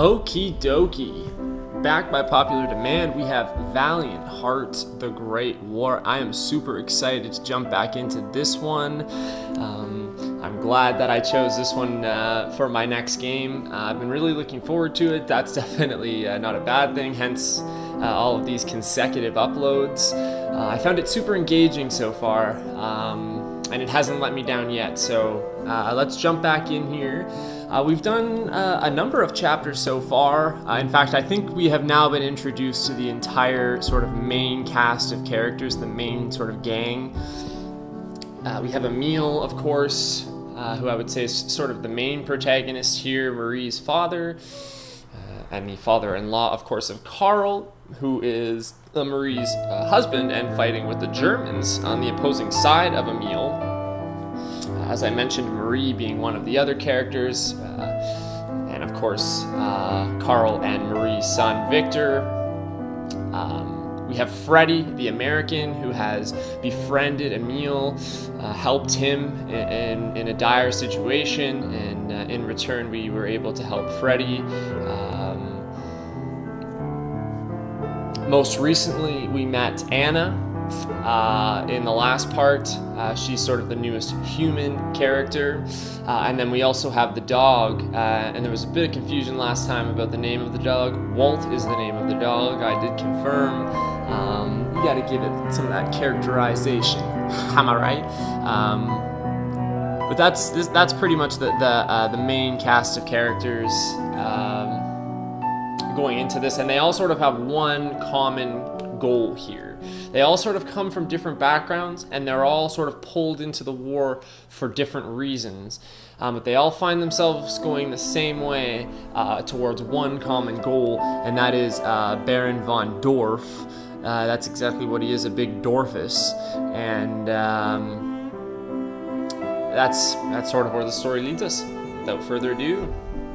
Okie dokie. Back by popular demand, we have Valiant, Heart, The Great War. I am super excited to jump back into this one. I'm glad that I chose this one for my next game. I've been really looking forward to it. That's definitely not a bad thing, hence all of these consecutive uploads. I found it super engaging so far, and it hasn't let me down yet, so let's jump back in here. We've done a number of chapters so far. In fact, I think we have now been introduced to the entire sort of main cast of characters, the main sort of gang. We have Emil, of course, who I would say is sort of the main protagonist here, Marie's father, and the father-in-law, of course, of Carl, who is Marie's husband and fighting with the Germans on the opposing side of Emil. As I mentioned, Marie being one of the other characters, and of course, Carl and Marie's son, Victor. We have Freddy, the American, who has befriended Emil, helped him in a dire situation, and in return, we were able to help Freddy. Most recently, we met Anna. In the last part, she's sort of the newest human character, and then we also have the dog, and there was a bit of confusion last time about the name of the dog. Walt is the name of the dog. I did confirm. You got to give it some of that characterization. Am I right? But that's pretty much the main cast of characters going into this, and they all sort of have one common goal here. They all sort of come from different backgrounds, and they're all sort of pulled into the war for different reasons. But they all find themselves going the same way towards one common goal, and that is Baron von Dorf. That's exactly what he is, a big Dorfus. And that's sort of where the story leads us. Without further ado,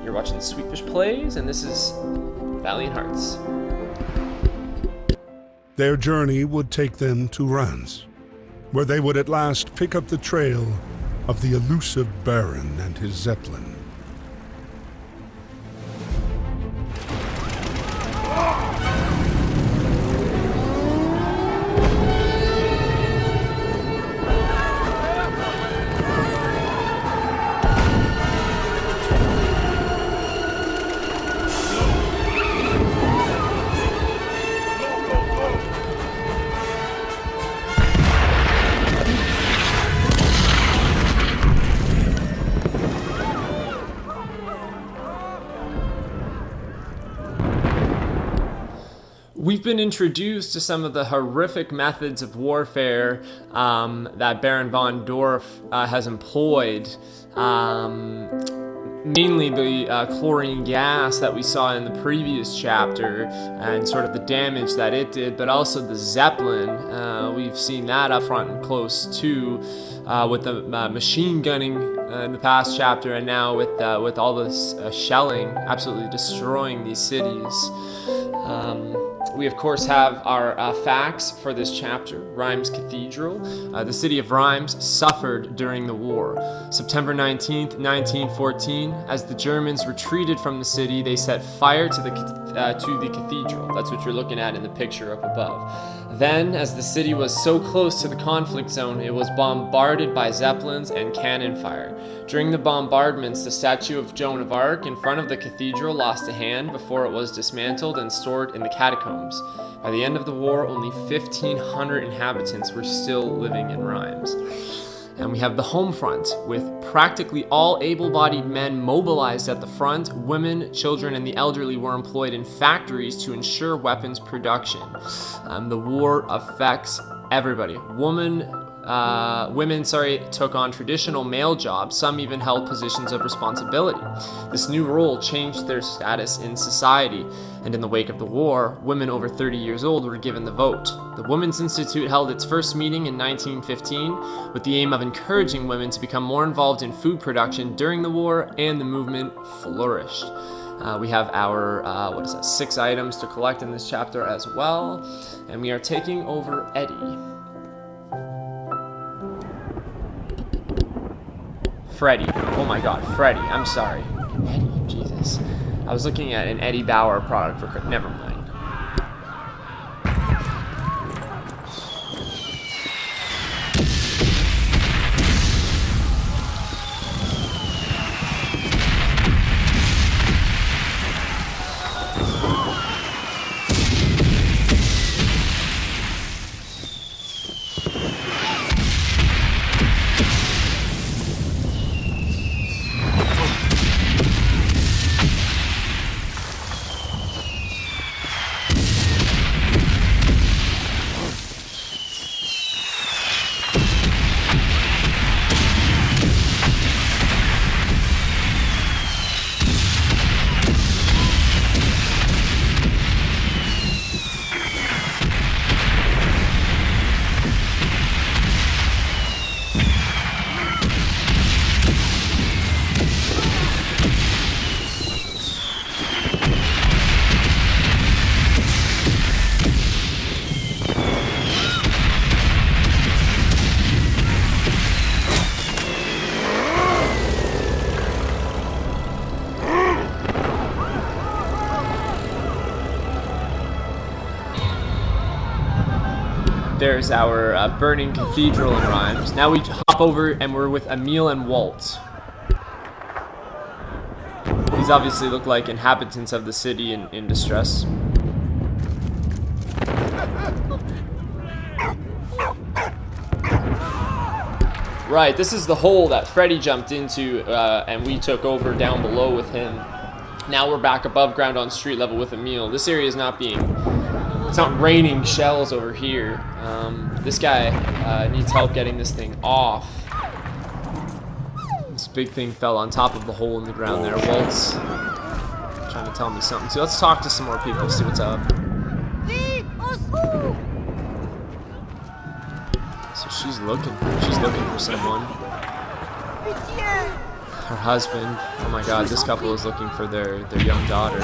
you're watching Sweetfish Plays, and this is Valiant Hearts. Their journey would take them to Reims, where they would at last pick up the trail of the elusive Baron and his Zeppelin. We've been introduced to some of the horrific methods of warfare that Baron von Dorf has employed. Mainly the chlorine gas that we saw in the previous chapter and sort of the damage that it did, but also the Zeppelin. We've seen that up front and close too, with the machine gunning in the past chapter, and now with all this shelling absolutely destroying these cities. We, of course, have our facts for this chapter. Reims Cathedral. The city of Reims suffered during the war. September 19th, 1914, as the Germans retreated from the city, they set fire to the cathedral. That's what you're looking at in the picture up above. Then, as the city was so close to the conflict zone, it was bombarded by Zeppelins and cannon fire. During the bombardments, the statue of Joan of Arc in front of the cathedral lost a hand before it was dismantled and stored in the catacombs. By the end of the war, only 1,500 inhabitants were still living in Reims. And we have the home front, with practically all able-bodied men mobilized at the front. Women, children, and the elderly were employed in factories to ensure weapons production. The war affects everybody. Women took on traditional male jobs. Some even held positions of responsibility. This new role changed their status in society, and in the wake of the war, women over 30 years old were given the vote. The Women's Institute held its first meeting in 1915 with the aim of encouraging women to become more involved in food production during the war, and the movement flourished. We have our, 6 items to collect in this chapter as well, and we are taking over Eddie. Freddy. Oh my god, Freddy. I'm sorry. Eddie, Jesus. I was looking at an Eddie Bauer product for... Never mind. There's our burning cathedral in Rhymes. Now we hop over and we're with Emil and Walt. These obviously look like inhabitants of the city in distress. Right, this is the hole that Freddy jumped into and we took over down below with him. Now we're back above ground on street level with Emil. This area is not being... It's not raining shells over here. This guy needs help getting this thing off. This big thing fell on top of the hole in the ground there. Walt's trying to tell me something. So let's talk to some more people, see what's up. So she's looking for someone. Her husband. Oh my god, this couple is looking for their young daughter.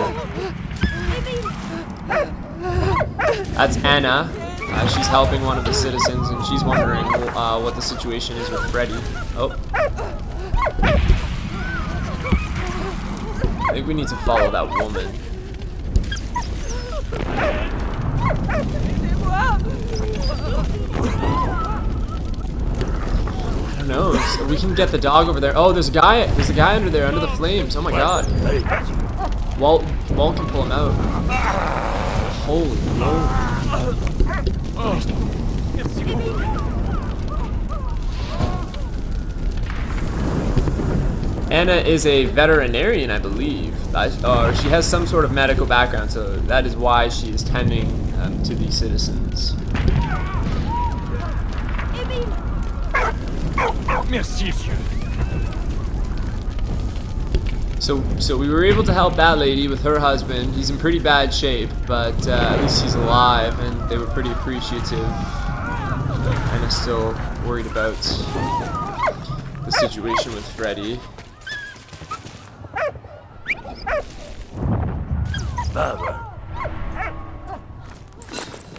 That's Anna. She's helping one of the citizens, and she's wondering what the situation is with Freddy. Oh. I think we need to follow that woman. I don't know. So we can get the dog over there. Oh, there's a guy under there, under the flames. Oh my god. Walt can pull him out. Holy Lord. Anna is a veterinarian, I believe. She has some sort of medical background, so that is why she is tending to these citizens. So we were able to help that lady with her husband. He's in pretty bad shape, but at least he's alive, and they were pretty appreciative. Anna's still worried about the situation with Freddy.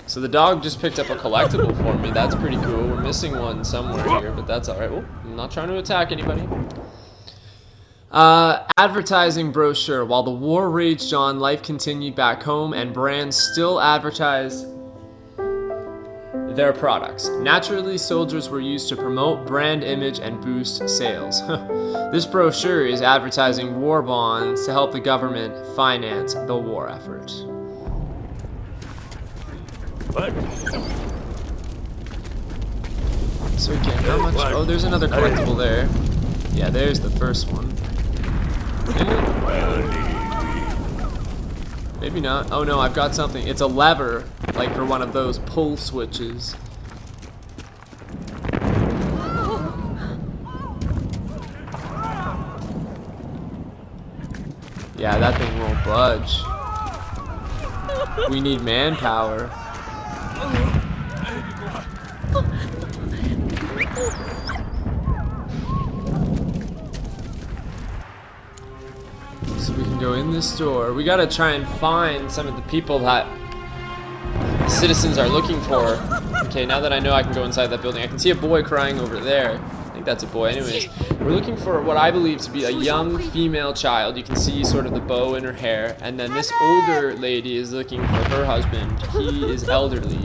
So the dog just picked up a collectible for me. That's pretty cool. We're missing one somewhere here, but that's alright. Oh, I'm not trying to attack anybody. Advertising brochure. While the war raged on, life continued back home, and brands still advertised their products. Naturally, soldiers were used to promote brand image and boost sales. This brochure is advertising war bonds to help the government finance the war effort. What? So again, how much? Oh, there's another collectible there. Yeah, there's the first one. Maybe not. Oh no, I've got something. It's a lever, like for one of those pull switches. Yeah, that thing won't budge. We need manpower. So we can go in this door. We gotta try and find some of the people that the citizens are looking for. Okay, now that I know I can go inside that building, I can see a boy crying over there. I think that's a boy. Anyways, we're looking for what I believe to be a young female child. You can see sort of the bow in her hair. And then this older lady is looking for her husband. He is elderly.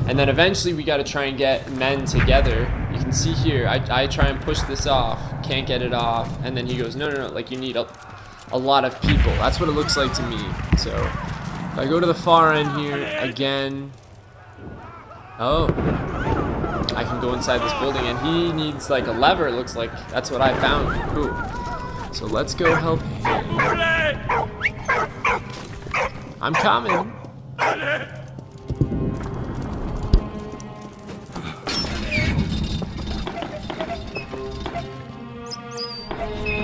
And then eventually we got to try and get men together. You can see here, I try and push this off. Can't get it off. And then he goes, no, no, no, like you need a lot of people. That's what it looks like to me. So if I go to the far end here again. Oh, I can go inside this building, and he needs like a lever. It looks like that's what I found. Cool. So let's go help him. I'm coming.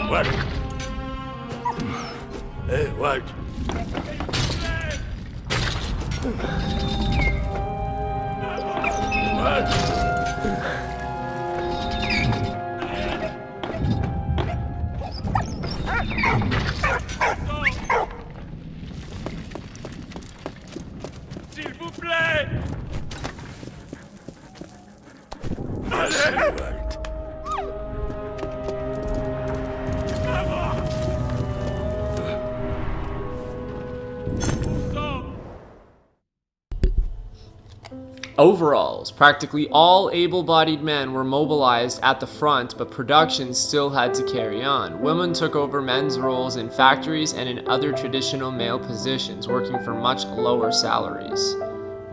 What? Hey, what? S'il vous plaît. Overalls. Practically all able-bodied men were mobilized at the front, but production still had to carry on. Women took over men's roles in factories and in other traditional male positions, working for much lower salaries.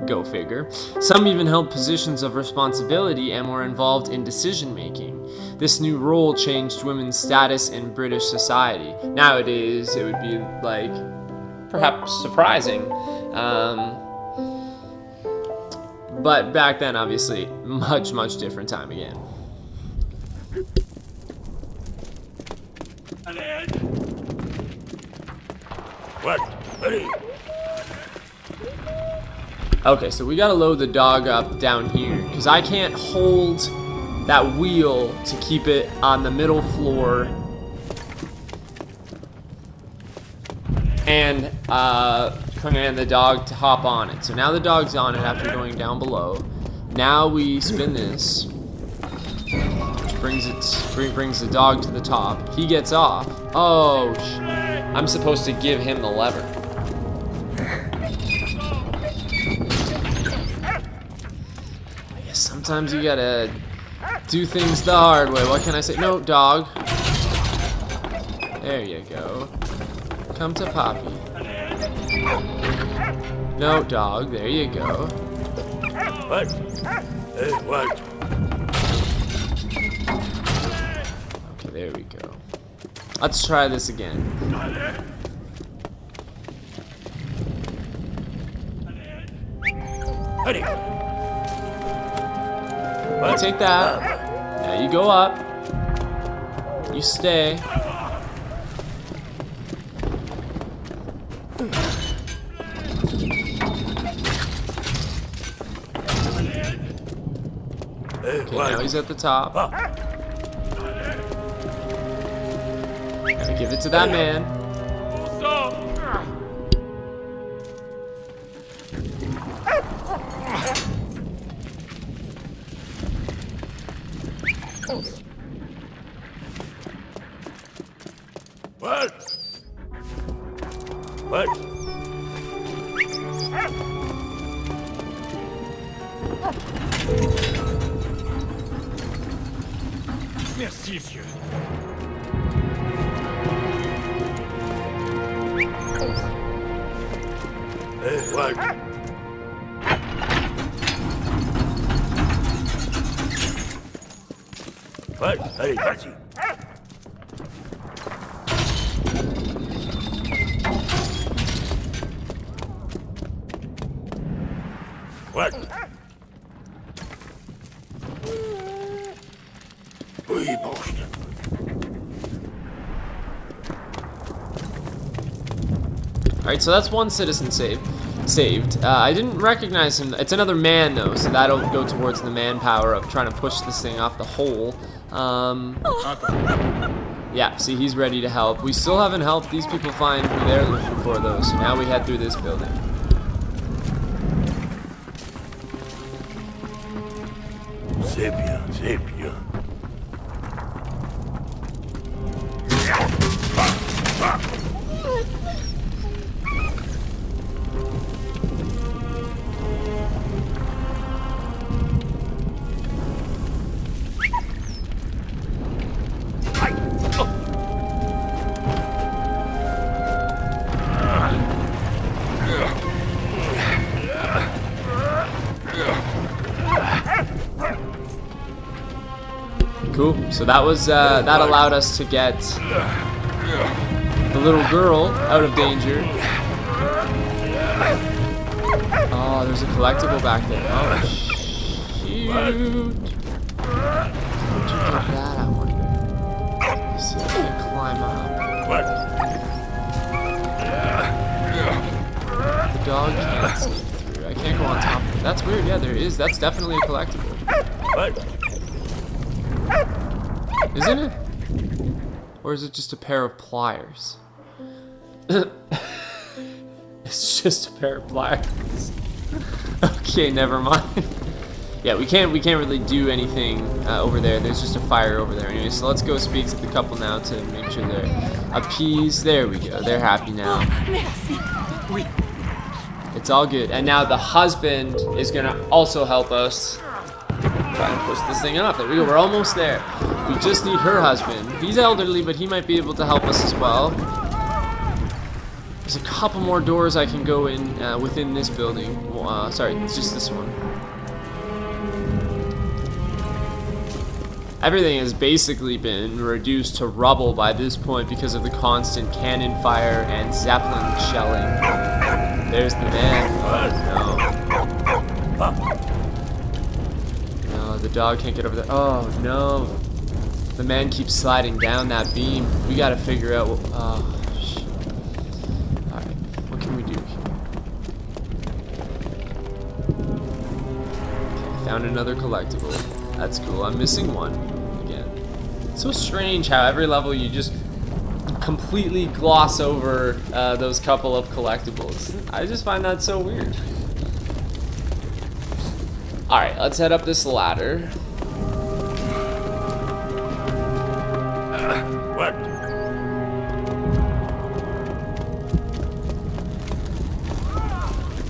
Go figure. Some even held positions of responsibility and were involved in decision-making. This new role changed women's status in British society. Nowadays, it would be, like, perhaps surprising. But back then, obviously, much, much different time again. What? Hey. Okay, so we gotta load the dog up down here, because I can't hold that wheel to keep it on the middle floor and command the dog to hop on it. So now the dog's on it after going down below. Now we spin this, which brings the dog to the top. He gets off. Oh, I'm supposed to give him the lever. I guess sometimes you gotta do things the hard way. What can I say? No, dog. There you go. Come to Poppy. No, dog. There you go. What? Hey, what? Okay, there we go. Let's try this again. Honey. You take that. Now you go up. You stay. Okay, now he's at the top. Gotta give it to that man. What? What? Merci, vieux. Hey, what? What? Hey, Patsy. What? Alright, so that's one citizen saved. I didn't recognize him. It's another man, though, so that'll go towards the manpower of trying to push this thing off the hole. Yeah, see, he's ready to help. We still haven't helped these people find who they're looking for, though, so now we head through this building. Sepia, sepia. Cool. So that was that allowed us to get the little girl out of danger. Oh, there's a collectible back there. Oh, shoot. Where'd you get that, I wonder? Let's see if I can climb up. The dog can't sneak through. I can't go on top of it. That's weird. Yeah, there is. That's definitely a collectible. Isn't it? Or is it just a pair of pliers? It's just a pair of pliers. Okay, never mind. Yeah, we can't really do anything over there. There's just a fire over there anyway. So let's go speak to the couple now to make sure they're appeased. There we go. They're happy now. It's all good. And now the husband is gonna also help us try and push this thing up. There we go. We're almost there. We just need her husband. He's elderly, but he might be able to help us as well. There's a couple more doors I can go in within this building. Sorry, it's just this one. Everything has basically been reduced to rubble by this point because of the constant cannon fire and Zeppelin shelling. There's the man. Oh, no. No, the dog can't get over there. Oh, no. The man keeps sliding down that beam. We gotta figure out what... Oh, shit. Alright, what can we do here? Okay, found another collectible. That's cool. I'm missing one again. It's so strange how every level you just completely gloss over those couple of collectibles. I just find that so weird. Alright, let's head up this ladder. What?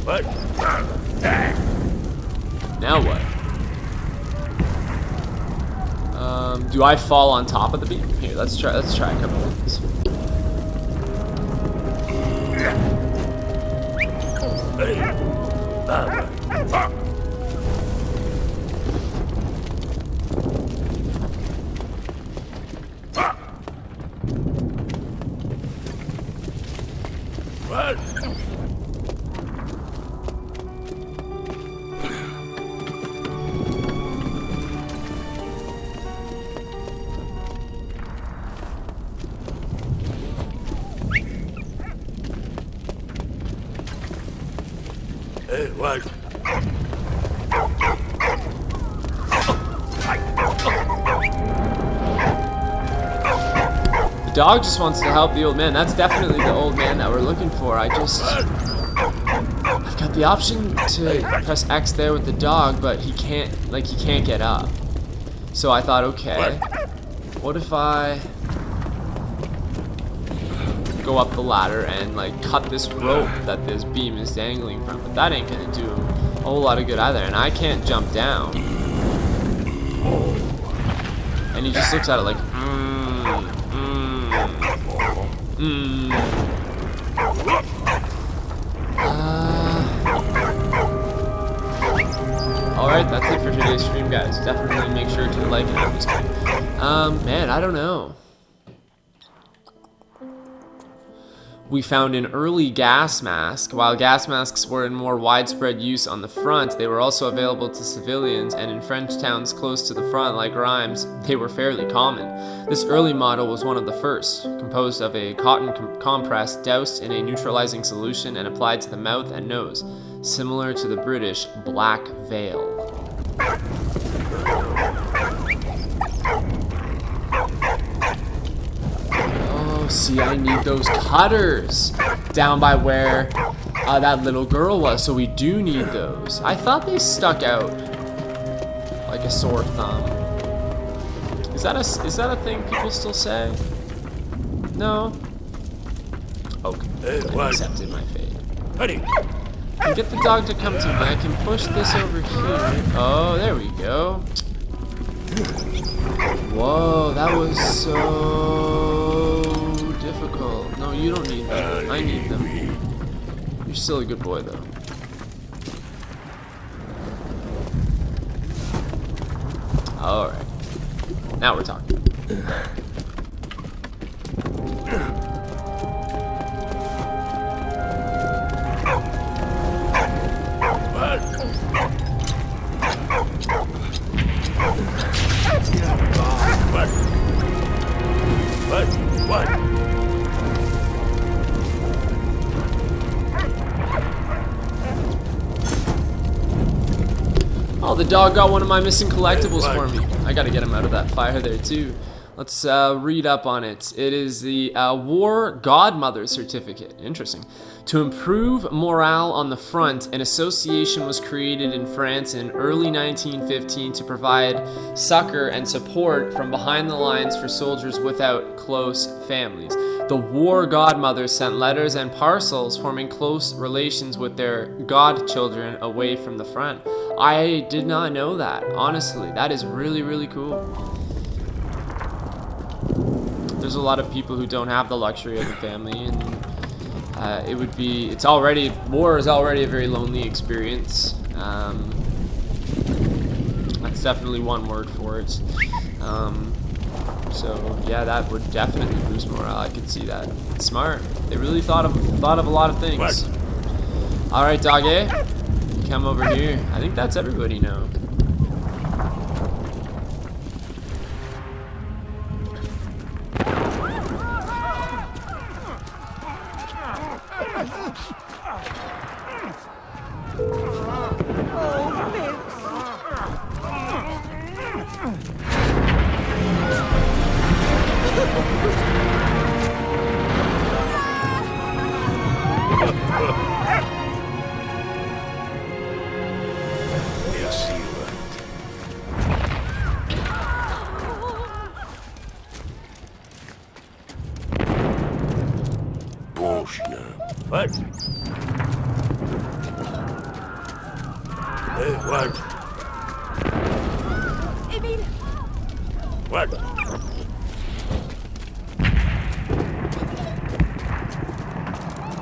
What? Now what? Do I fall on top of the beam? Here, let's try a couple of these. What? What? The dog just wants to help the old man. That's definitely the old man that we're looking for. I've got the option to press X there with the dog, but he can't get up. So I thought, okay, what if I go up the ladder and like cut this rope that this beam is dangling from? But that ain't gonna do him a whole lot of good either, and I can't jump down. And he just looks at it like, Alright, that's it for today's stream, guys. Definitely make sure to like and subscribe. Man, I don't know. We found an early gas mask. While gas masks were in more widespread use on the front, they were also available to civilians, and in French towns close to the front, like Reims, they were fairly common. This early model was one of the first, composed of a cotton compress doused in a neutralizing solution and applied to the mouth and nose, similar to the British Black Veil. See, I need those cutters down by where that little girl was, so we do need those. I thought they stuck out like a sore thumb. Is that a thing people still say? No? Okay, I accepted my fate. Honey. I can get the dog to come to me. I can push this over here. Oh, there we go. Whoa, that was so difficult. No, you don't need them. I need them. You're still a good boy, though. Alright. Now we're talking. What? Oh, the dog got one of my missing collectibles for me. I gotta get him out of that fire there too. Let's read up on it. It is the War Godmother Certificate. Interesting. To improve morale on the front, an association was created in France in early 1915 to provide succor and support from behind the lines for soldiers without close families. The War Godmother sent letters and parcels forming close relations with their godchildren away from the front. I did not know that. Honestly, that is really, really cool. There's a lot of people who don't have the luxury of a family, and war is already a very lonely experience. That's definitely one word for it. So yeah, that would definitely boost morale. I could see that. It's smart. They really thought of a lot of things. All right, Doggy, come over here. I think that's everybody now. What? Hey, what? Emile! What?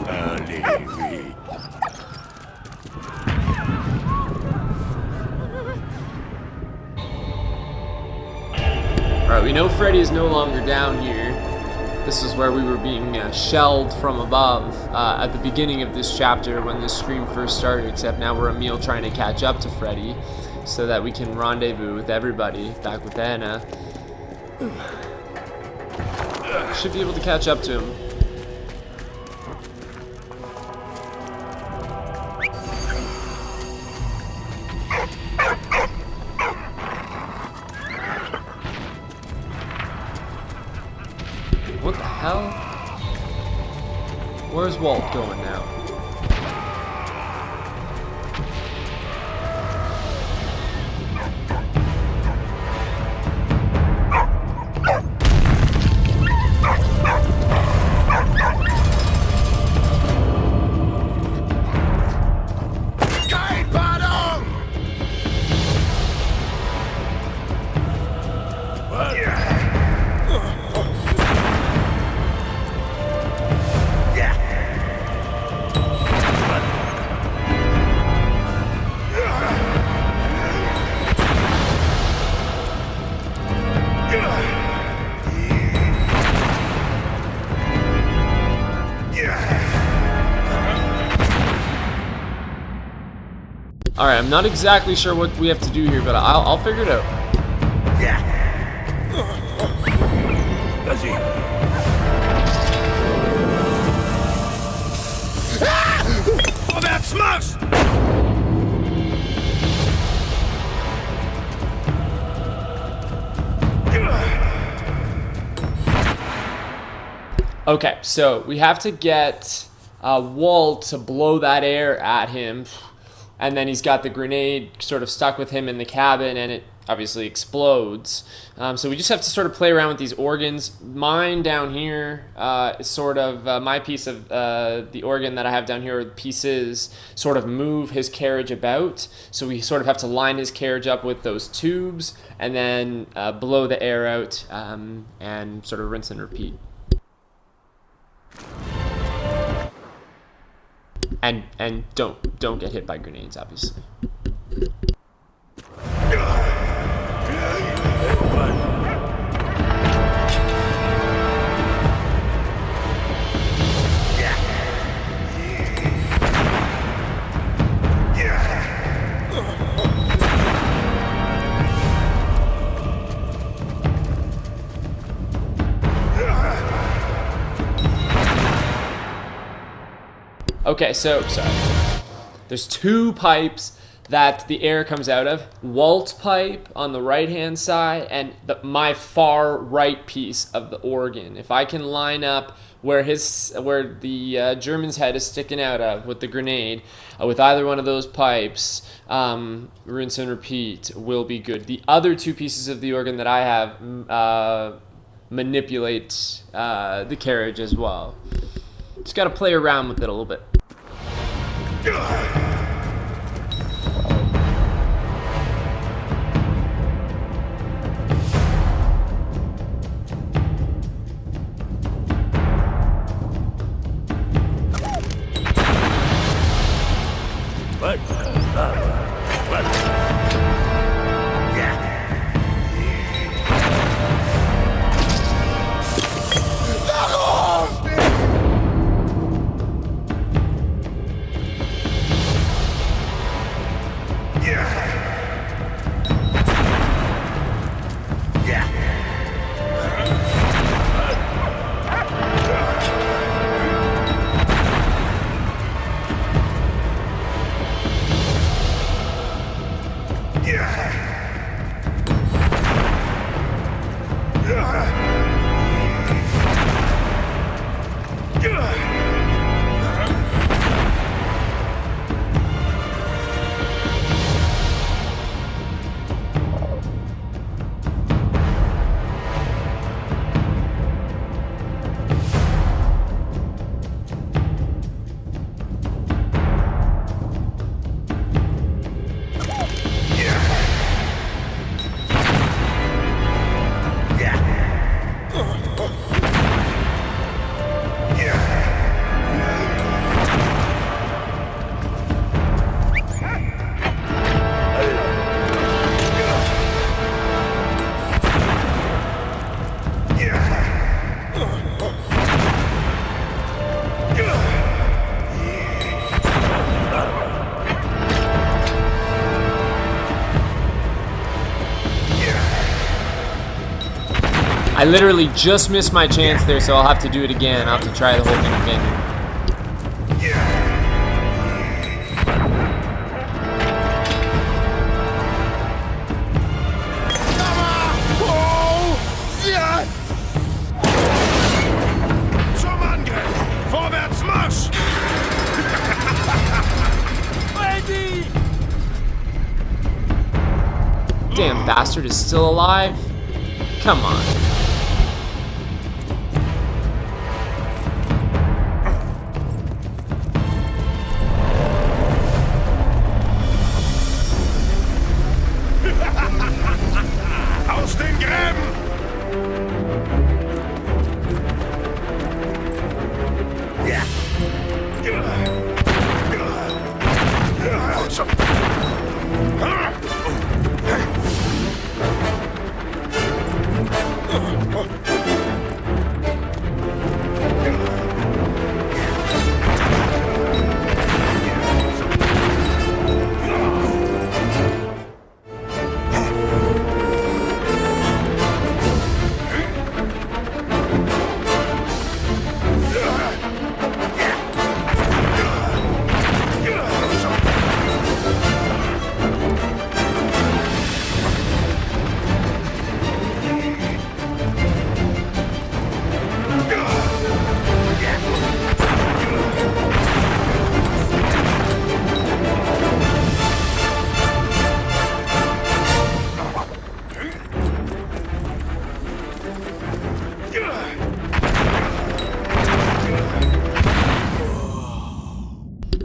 Allez, oui. Alright, we know Freddy is no longer down here. This is where we were being shelled from above at the beginning of this chapter when this stream first started, except now we're Emile trying to catch up to Freddy so that we can rendezvous with everybody back with Anna. Should be able to catch up to him. What the hell? Where's Walt going now? Alright, I'm not exactly sure what we have to do here, but I'll figure it out. Vas-y. Oh merde, smash! Okay, so we have to get Walt to blow that air at him, and then he's got the grenade sort of stuck with him in the cabin, and it obviously explodes. So we just have to sort of play around with these organs. Mine down here is sort of my piece of the organ that I have down here, or the pieces sort of move his carriage about. So we sort of have to line his carriage up with those tubes, and then blow the air out, and sort of rinse and repeat. And don't get hit by grenades, obviously. Okay, so, sorry. There's two pipes that the air comes out of. Walt's pipe on the right-hand side and my far right piece of the organ. If I can line up where the German's head is sticking out of with the grenade, with either one of those pipes, rinse and repeat will be good. The other two pieces of the organ that I have manipulate the carriage as well. Just got to play around with it a little bit. I literally just missed my chance there, so I'll have to do it again. I'll have to try the whole thing again. Zum Angriff! Vorwärts Marsch! Damn bastard is still alive? Come on. Aus den Gräben!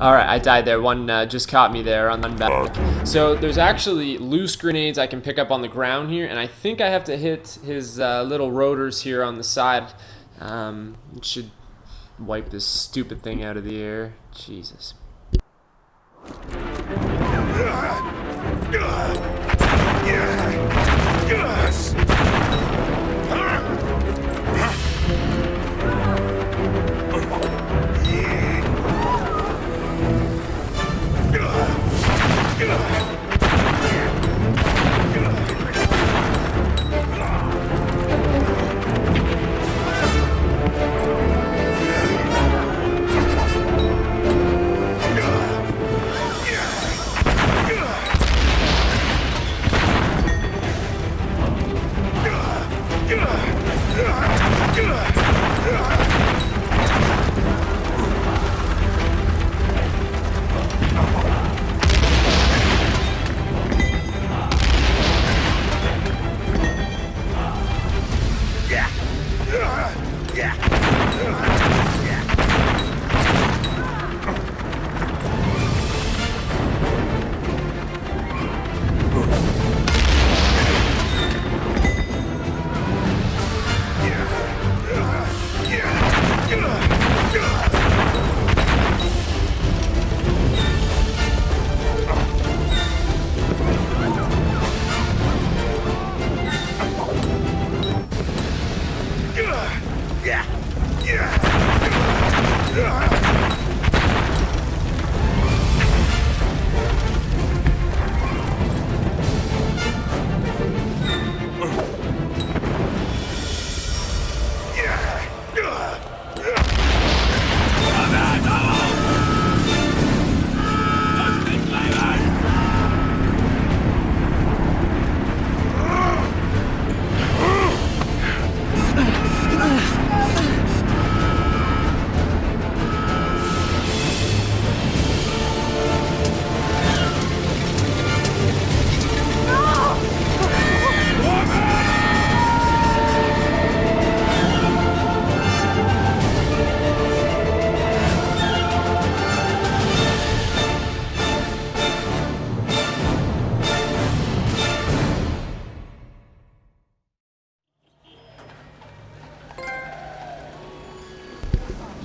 Alright, I died there. One just caught me there on the back. So there's actually loose grenades I can pick up on the ground here, and I think I have to hit his little rotors here on the side. It should wipe this stupid thing out of the air. Jesus. Yes!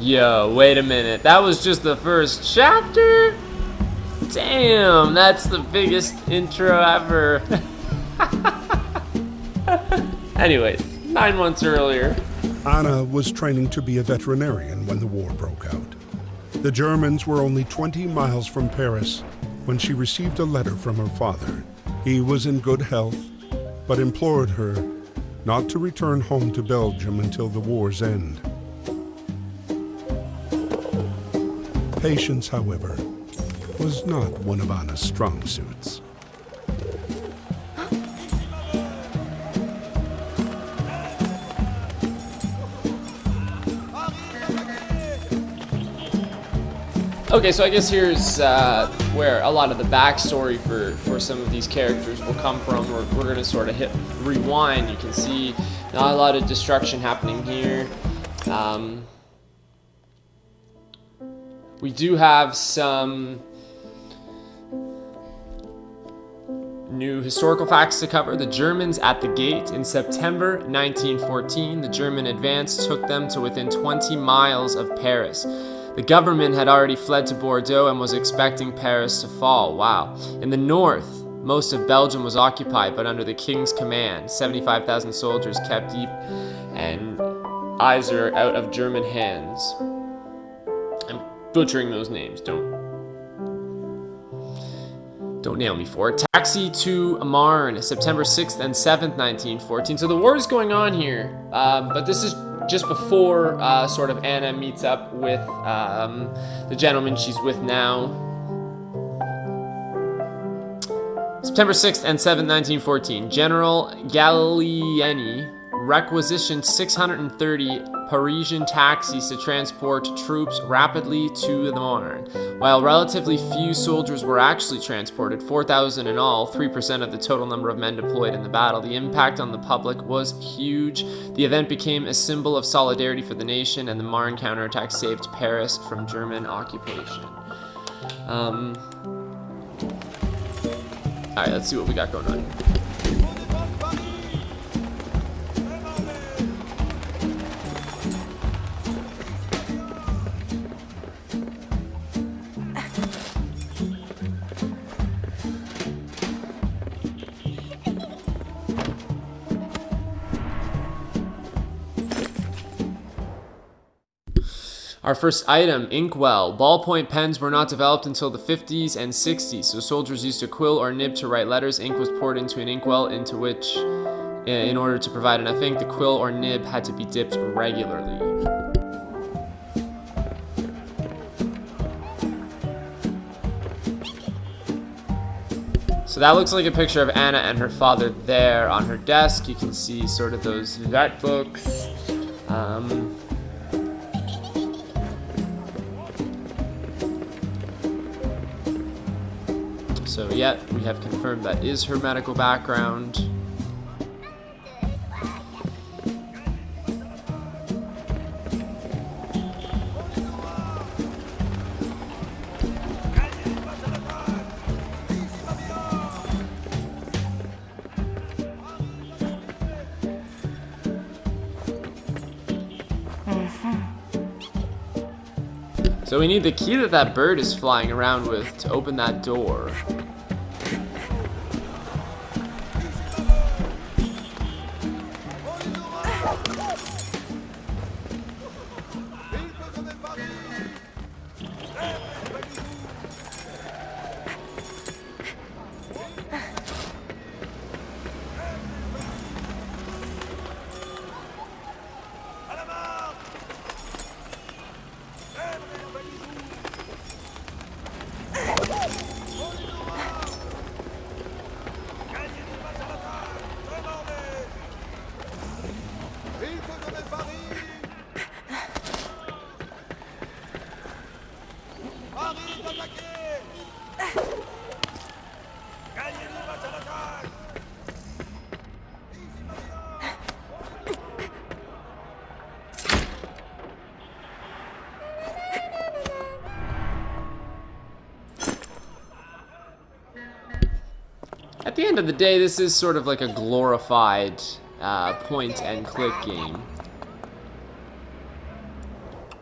Yo, wait a minute. That was just the first chapter? Damn, that's the biggest intro ever. Anyways, 9 months earlier. Anna was training to be a veterinarian when the war broke out. The Germans were only 20 miles from Paris when she received a letter from her father. He was in good health, but implored her not to return home to Belgium until the war's end. Patience, however, was not one of Anna's strong suits. Okay, so I guess here's where a lot of the backstory for some of these characters will come from. We're going to sort of hit rewind. You can see not a lot of destruction happening here. We do have some new historical facts to cover. The Germans at the gate. In September 1914, the German advance took them to within 20 miles of Paris. The government had already fled to Bordeaux and was expecting Paris to fall. Wow. In the north, most of Belgium was occupied, but under the king's command. 75,000 soldiers kept deep and eyes are out of German hands. I'm butchering those names. Don't nail me for it. Taxi to Marne, September 6th and 7th, 1914. So the war is going on here, but this is just before sort of Anna meets up with the gentleman she's with now. September 6th and 7th, 1914. General Gallieni requisitioned 630 Parisian taxis to transport troops rapidly to the Marne. While relatively few soldiers were actually transported, 4,000 in all, 3% of the total number of men deployed in the battle, the impact on the public was huge. The event became a symbol of solidarity for the nation, and the Marne counterattack saved Paris from German occupation. Alright, let's see what we got going on here. Our first item, inkwell. Ballpoint pens were not developed until the 50s and 60s, so soldiers used a quill or nib to write letters. Ink was poured into an inkwell into which, in order to provide enough ink, the quill or nib had to be dipped regularly. So that looks like a picture of Anna and her father there on her desk. You can see sort of those vet books. So yeah, we have confirmed that is her medical background. So we need the key that that bird is flying around with to open that door. At the end of the day, this is sort of like a glorified point and click game.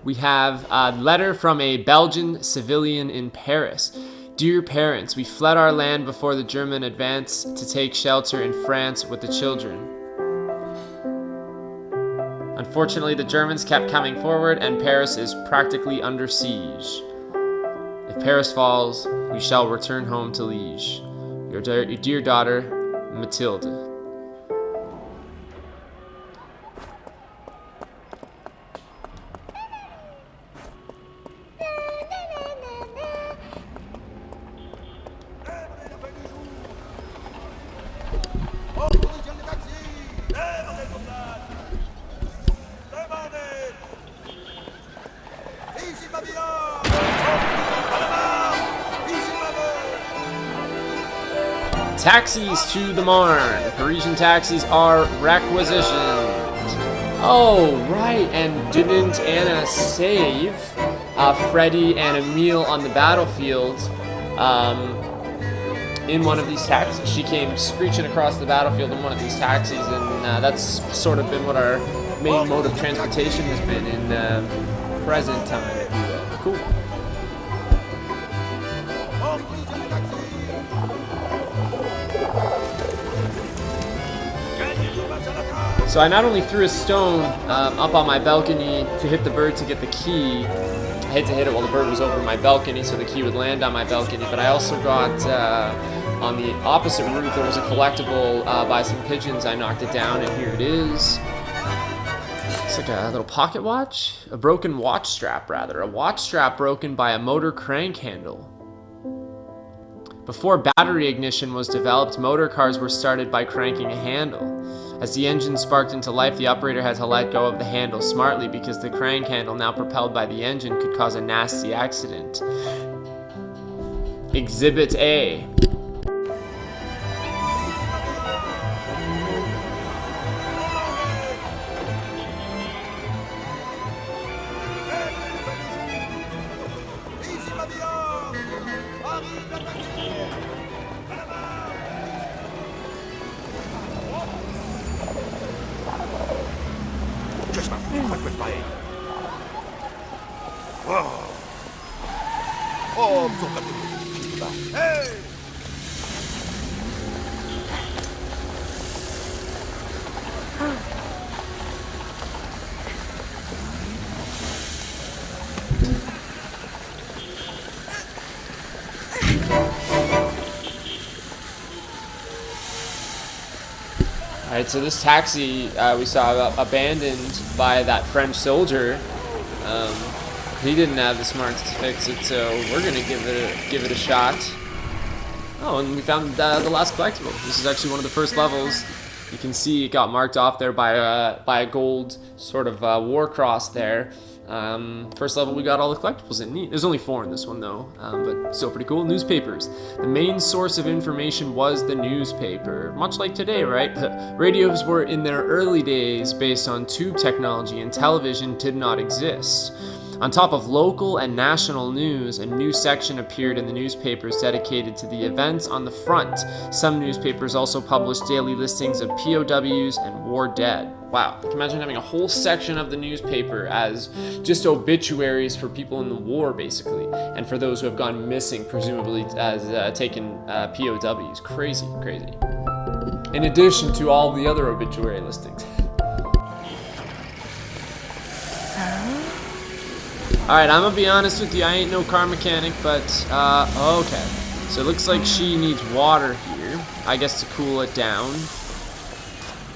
we have a letter from a Belgian civilian in Paris. Dear parents, we fled our land before the German advance to take shelter in France with the children. Unfortunately, the Germans kept coming forward and Paris is practically under siege. If Paris falls, we shall return home to Liege. Your dear daughter, Mathilde. Taxis to the Marne. Parisian taxis are requisitioned. Oh, right, and didn't Anna save Freddy and Emile on the battlefield in one of these taxis? She came screeching across the battlefield in one of these taxis, and that's sort of been what our main mode of transportation has been in present time, if you will. Cool. So I not only threw a stone up on my balcony to hit the bird to get the key. I had to hit it while the bird was over my balcony so the key would land on my balcony, but I also got on the opposite roof there was a collectible by some pigeons. I knocked it down and here it is. It's like a little pocket watch? A broken watch strap, rather. A watch strap broken by a motor crank handle. Before battery ignition was developed, motor cars were started by cranking a handle. As the engine sparked into life, the operator had to let go of the handle smartly because the crank handle, now propelled by the engine, could cause a nasty accident. Exhibit A. Alright, so this taxi we saw abandoned by that French soldier. He didn't have the smarts to fix it, so we're gonna give it a shot. Oh, and we found the last collectible. This is actually one of the first levels. You can see it got marked off there by a gold sort of war cross there. First level, we got all the collectibles in. Neat. There's only 4 in this one though, but still pretty cool. Newspapers. The main source of information was the newspaper, much like today, right? Radios were in their early days based on tube technology, and television did not exist. On top of local and national news, a new section appeared in the newspapers dedicated to the events on the front. Some newspapers also published daily listings of POWs and war dead. Wow, can you imagine having a whole section of the newspaper as just obituaries for people in the war, basically, and for those who have gone missing, presumably as taken POWs. Crazy, crazy. In addition to all the other obituary listings. Alright, I'm gonna be honest with you, I ain't no car mechanic, but, okay. So it looks like she needs water here, I guess to cool it down.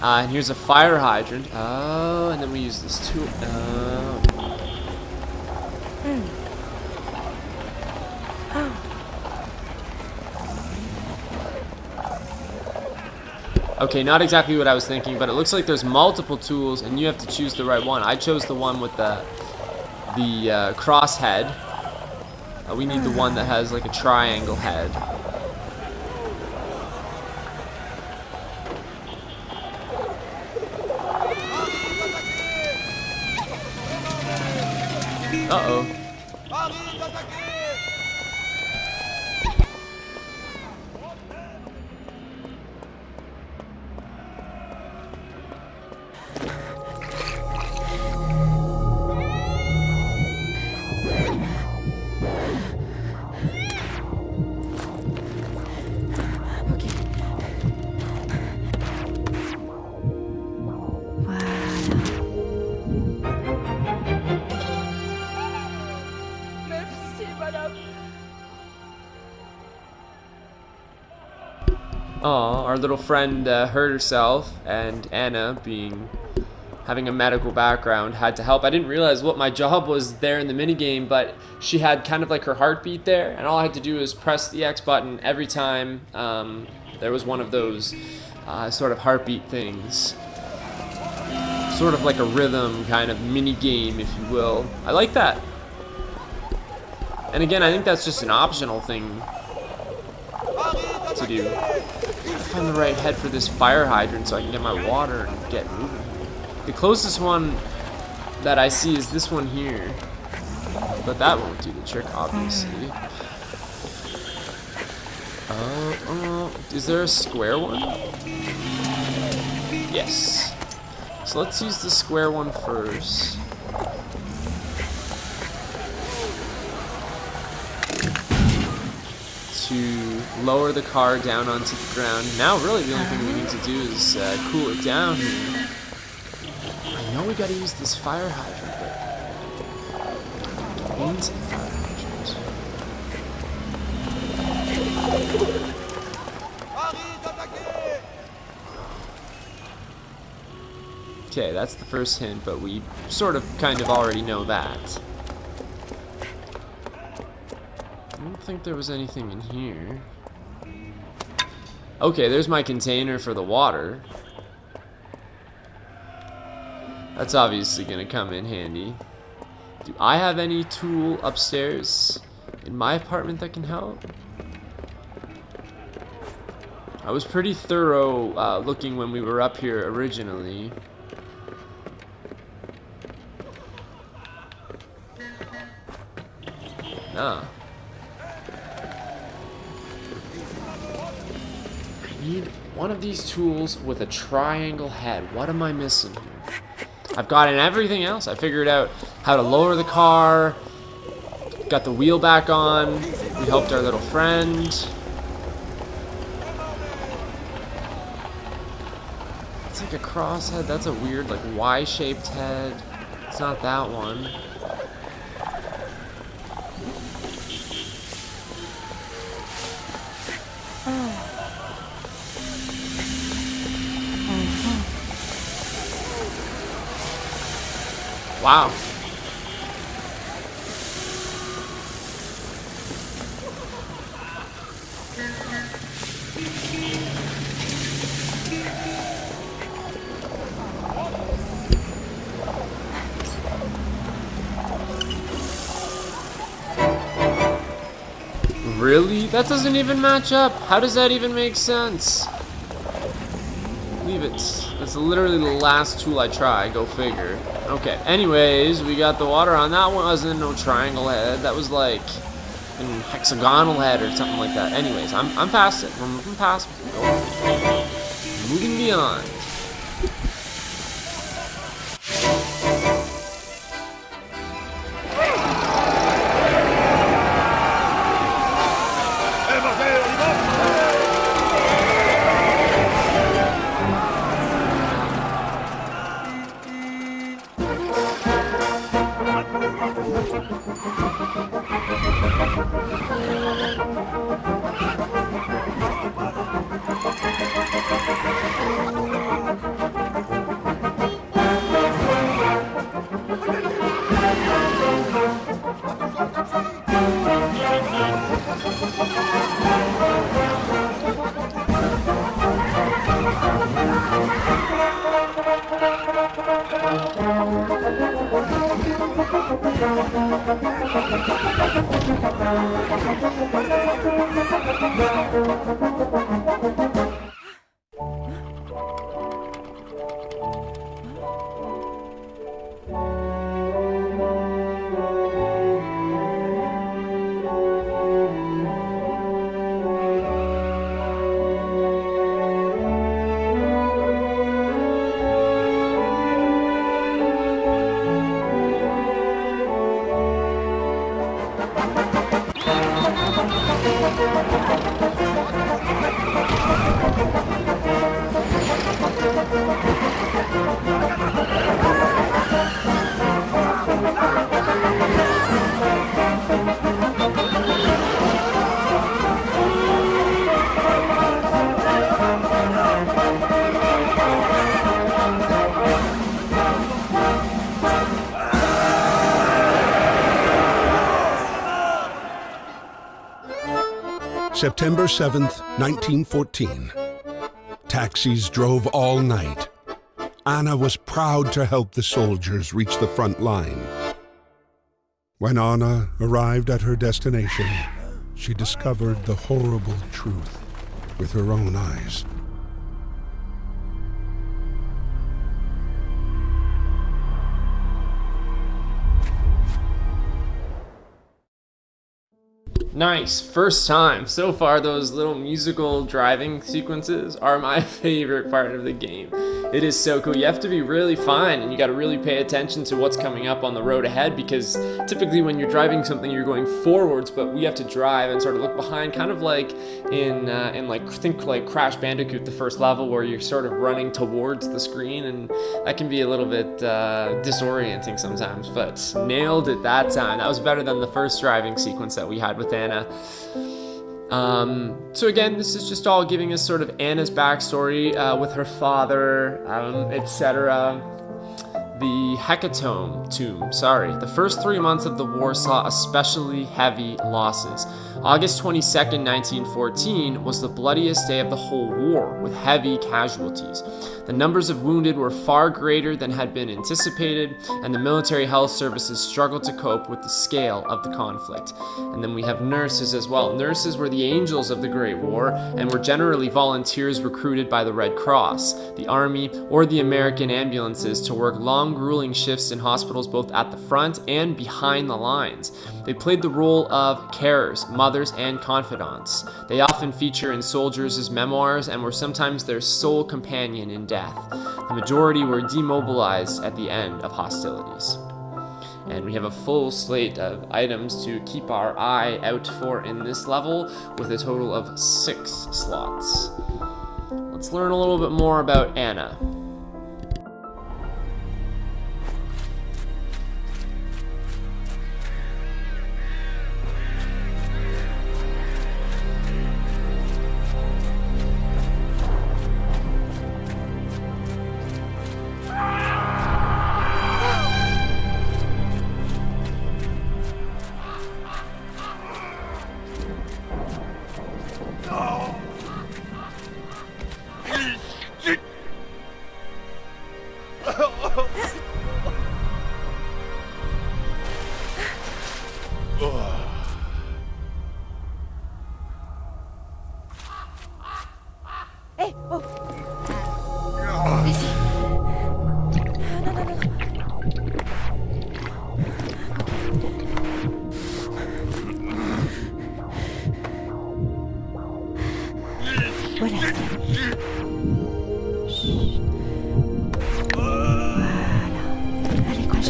And here's a fire hydrant. Oh, and then we use this tool. Okay, not exactly what I was thinking, but it looks like there's multiple tools, and you have to choose the right one. I chose the one with the cross head. We need the one that has like a triangle head. Uh-oh. Oh, our little friend hurt herself, and Anna, having a medical background, had to help. I didn't realize what my job was there in the minigame, but she had kind of like her heartbeat there, and all I had to do was press the X button every time there was one of those sort of heartbeat things. Sort of like a rhythm kind of mini game, if you will. I like that. And again, I think that's just an optional thing to do. Gotta find the right head for this fire hydrant so I can get my water and get moving. The closest one that I see is this one here. But that won't do the trick, obviously. Is there a square one? Yes. So let's use the square one first. To lower the car down onto the ground. Now really the only thing we need to do is cool it down here. I know we gotta use this fire hydrant, but into the fire hydrant. Okay, that's the first hint, but we sort of kind of already know that. I don't think there was anything in here. Okay, there's my container for the water. That's obviously gonna come in handy. Do I have any tool upstairs in my apartment that can help? I was pretty thorough looking when we were up here originally. Ah. I need one of these tools with a triangle head. What am I missing here? I've gotten everything else. I figured out how to lower the car. Got the wheel back on. We helped our little friend. It's like a cross head. That's a weird, like, Y-shaped head. It's not that one. Wow. Really? That doesn't even match up. How does that even make sense? Leave it. That's literally the last tool I try. Go figure. Okay. Anyways, we got the water on. That one wasn't no triangle head. That was like a hexagonal head or something like that. Anyways, I'm past it. We're moving past. Moving beyond. September 7th, 1914. Taxis drove all night. Anna was proud to help the soldiers reach the front line. When Anna arrived at her destination, she discovered the horrible truth with her own eyes. Nice, first time. So far, those little musical driving sequences are my favorite part of the game. It is so cool. You have to be really fine, and you got to really pay attention to what's coming up on the road ahead, because typically when you're driving something, you're going forwards, but we have to drive and sort of look behind, kind of like in like Crash Bandicoot, the first level, where you're sort of running towards the screen, and that can be a little bit disorienting sometimes. But nailed it that time. That was better than the first driving sequence that we had with Anna. So again, this is just all giving us sort of Anna's backstory with her father, etc. The Hecatomb tomb, the first 3 months of the war saw especially heavy losses. August 22nd, 1914 was the bloodiest day of the whole war, with heavy casualties. The numbers of wounded were far greater than had been anticipated, and the military health services struggled to cope with the scale of the conflict. And then we have nurses as well. Nurses were the angels of the Great War, and were generally volunteers recruited by the Red Cross, the Army, or the American ambulances to work long, grueling shifts in hospitals both at the front and behind the lines. They played the role of carers, mothers, and confidants. They often feature in soldiers' memoirs and were sometimes their sole companion in death. The majority were demobilized at the end of hostilities. And we have a full slate of items to keep our eye out for in this level, with a total of 6 slots. Let's learn a little bit more about Anna.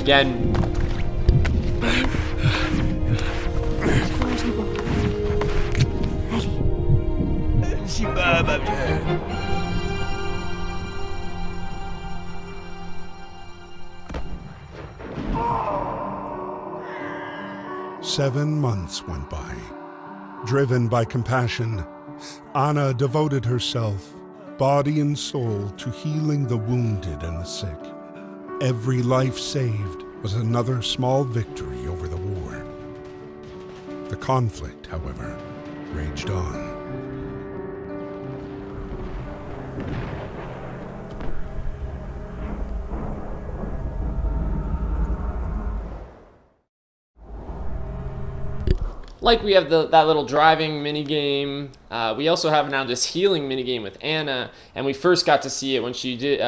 Again. Si bas, ma belle. 7 months went by. Driven by compassion, Anna devoted herself, body and soul, to healing the wounded and the sick. Every life saved was another small victory over the war. The conflict, however, raged on. Like we have that little driving minigame. We also have now this healing minigame with Anna, and we first got to see it when she did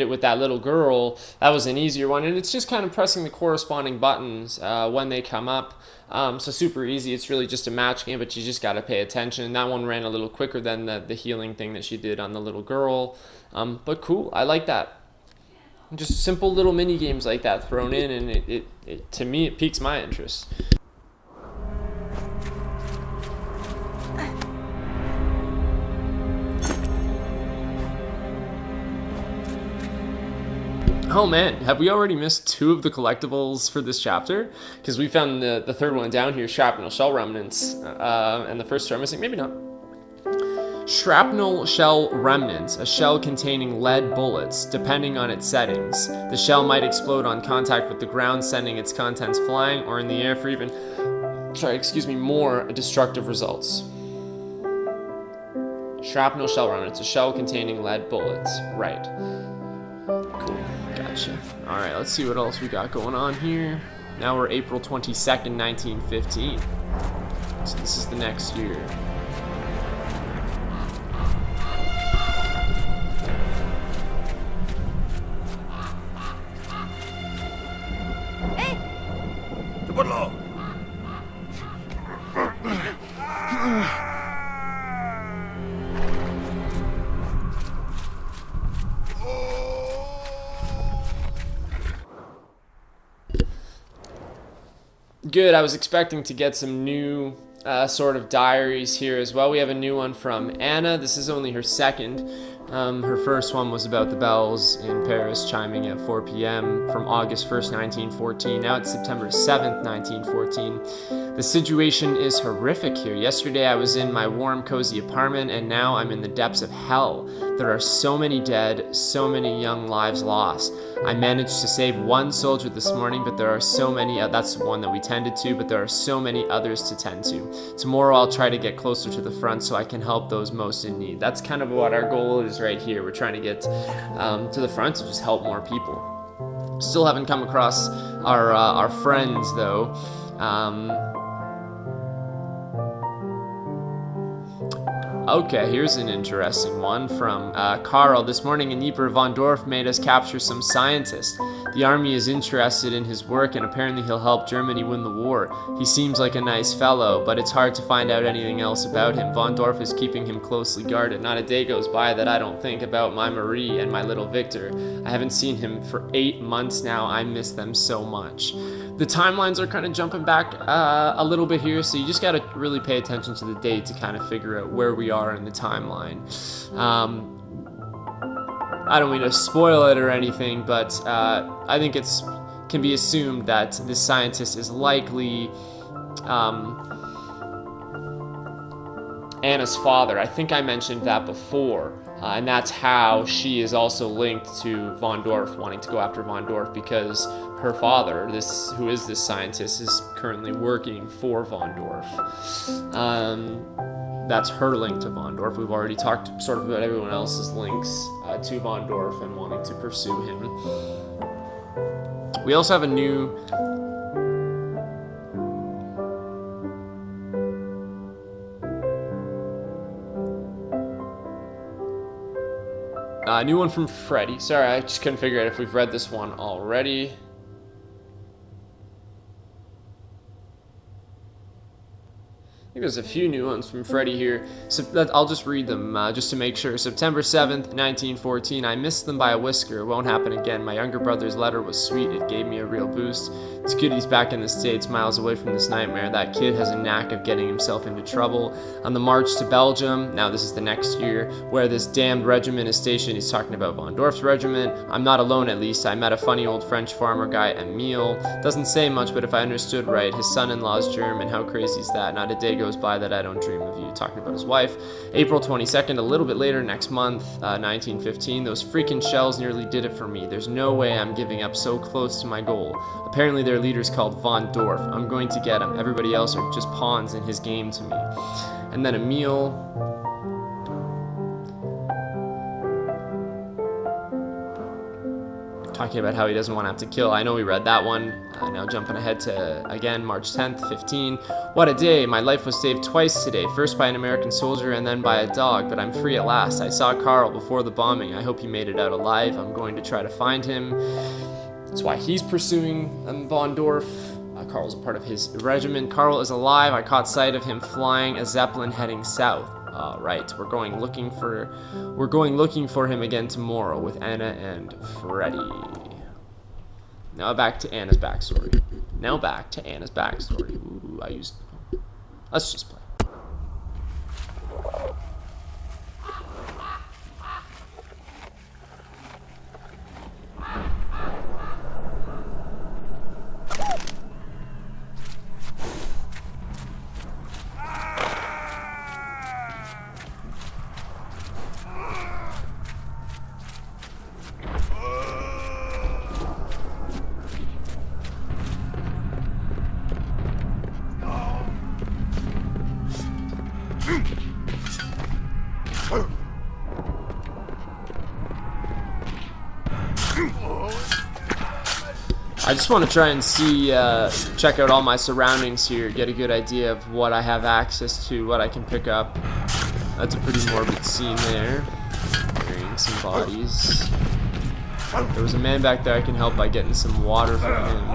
it with that little girl. That was an easier one, and it's just kind of pressing the corresponding buttons when they come up. So super easy. It's really just a match game, but you just got to pay attention. That one ran a little quicker than the healing thing that she did on the little girl. But cool, I like that. Just simple little mini games like that thrown in, and it to me it piques my interest. Oh man, have we already missed 2 of the collectibles for this chapter? Because we found the third one down here, Shrapnel Shell Remnants, and the first 2 are missing, maybe not. Shrapnel Shell Remnants, a shell containing lead bullets, depending on its settings. The shell might explode on contact with the ground, sending its contents flying, or in the air for even, more destructive results. Shrapnel shell round. It's a shell containing lead bullets. Right. Cool. Gotcha. Alright, let's see what else we got going on here. Now we're April 22nd, 1915. So this is the next year. Good. I was expecting to get some new sort of diaries here as well. We have a new one from Anna. This is only her second. Her first one was about the bells in Paris chiming at 4 p.m. from August 1st, 1914. Now it's September 7th, 1914. The situation is horrific here. Yesterday I was in my warm, cozy apartment, and now I'm in the depths of hell. There are so many dead, so many young lives lost. I managed to save one soldier this morning, but there are so many, that's the one that we tended to, but there are so many others to tend to. Tomorrow I'll try to get closer to the front so I can help those most in need. That's kind of what our goal is right here. We're trying to get to the front to just help more people. Still haven't come across our friends though. Okay, here's an interesting one from Karl. This morning in Ypres, von Dorf made us capture some scientist. The army is interested in his work and apparently he'll help Germany win the war. He seems like a nice fellow, but it's hard to find out anything else about him. Von Dorf is keeping him closely guarded. Not a day goes by that I don't think about my Marie and my little Victor. I haven't seen him for 8 months now. I miss them so much. The timelines are kind of jumping back a little bit here, so you just got to really pay attention to the date to kind of figure out where we are in the timeline. I don't mean to spoil it or anything, but I think it can be assumed that this scientist is likely Anna's father. I think I mentioned that before. And that's how she is also linked to von Dorf, wanting to go after von Dorf, because her father, who is this scientist, is currently working for von Dorf. That's her link to von Dorf. We've already talked sort of about everyone else's links to von Dorf and wanting to pursue him. We also have a new new one from Freddy. Sorry, I just couldn't figure out if we've read this one already. I think there's a few new ones from Freddy here. So I'll just read them just to make sure. September 7th, 1914. I missed them by a whisker. It won't happen again. My younger brother's letter was sweet. It gave me a real boost. It's good he's back in the States, miles away from this nightmare. That kid has a knack of getting himself into trouble. On the march to Belgium, now this is the next year, where this damned regiment is stationed. He's talking about von Dorf's regiment. I'm not alone, at least. I met a funny old French farmer guy, Emile. Doesn't say much, but if I understood right, his son-in-law's German. How crazy is that? Not a day goes by that I don't dream of you. Talking about his wife. April 22nd, a little bit later, next month, 1915. Those freaking shells nearly did it for me. There's no way I'm giving up so close to my goal. Apparently their leader's called von Dorf. I'm going to get him. Everybody else are just pawns in his game to me. And then Emile. Talking about how he doesn't want to have to kill. I know we read that one. Now jumping ahead to, again, March 10th, 15. What a day. My life was saved twice today. First by an American soldier and then by a dog, but I'm free at last. I saw Karl before the bombing. I hope he made it out alive. I'm going to try to find him. That's why he's pursuing von Dorf. Karl's a part of his regiment. Karl is alive. I caught sight of him flying a Zeppelin heading south. Right, we're going looking for him again tomorrow with Anna and Freddy. Now back to Anna's backstory. Ooh, let's just play. I just want to try and see, check out all my surroundings here, get a good idea of what I have access to, what I can pick up. That's a pretty morbid scene there. Burying some bodies. There was a man back there I can help by getting some water from him.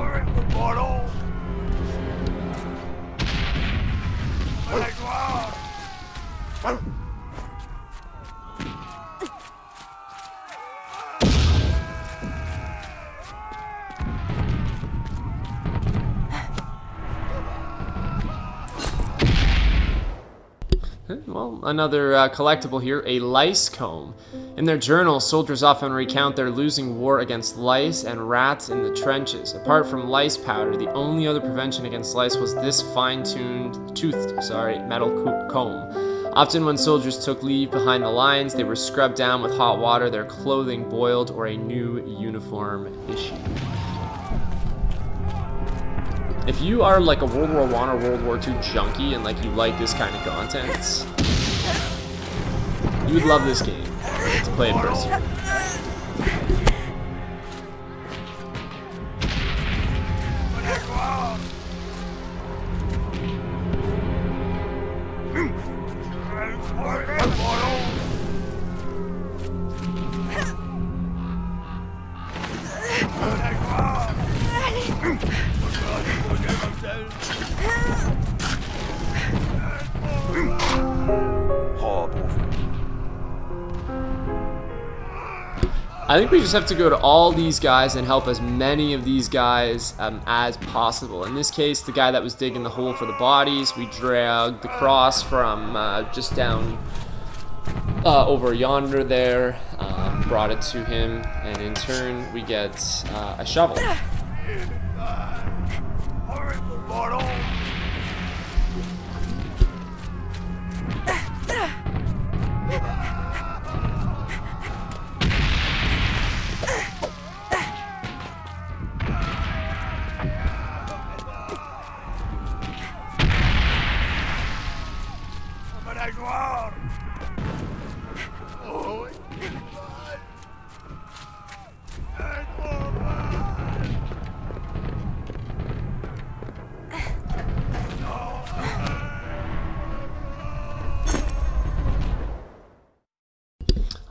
Well, another collectible here, a lice comb. In their journals, soldiers often recount their losing war against lice and rats in the trenches. Apart from lice powder, the only other prevention against lice was this fine-toothed metal comb. Often when soldiers took leave behind the lines, they were scrubbed down with hot water, their clothing boiled, or a new uniform issued. If you are like a World War I or World War II junkie and like you like this kind of content, you would love this game. To play it first. I think we just have to go to all these guys and help as many of these guys as possible. In this case, the guy that was digging the hole for the bodies, we dragged the cross from just down over yonder there, brought it to him, and in turn we get a shovel.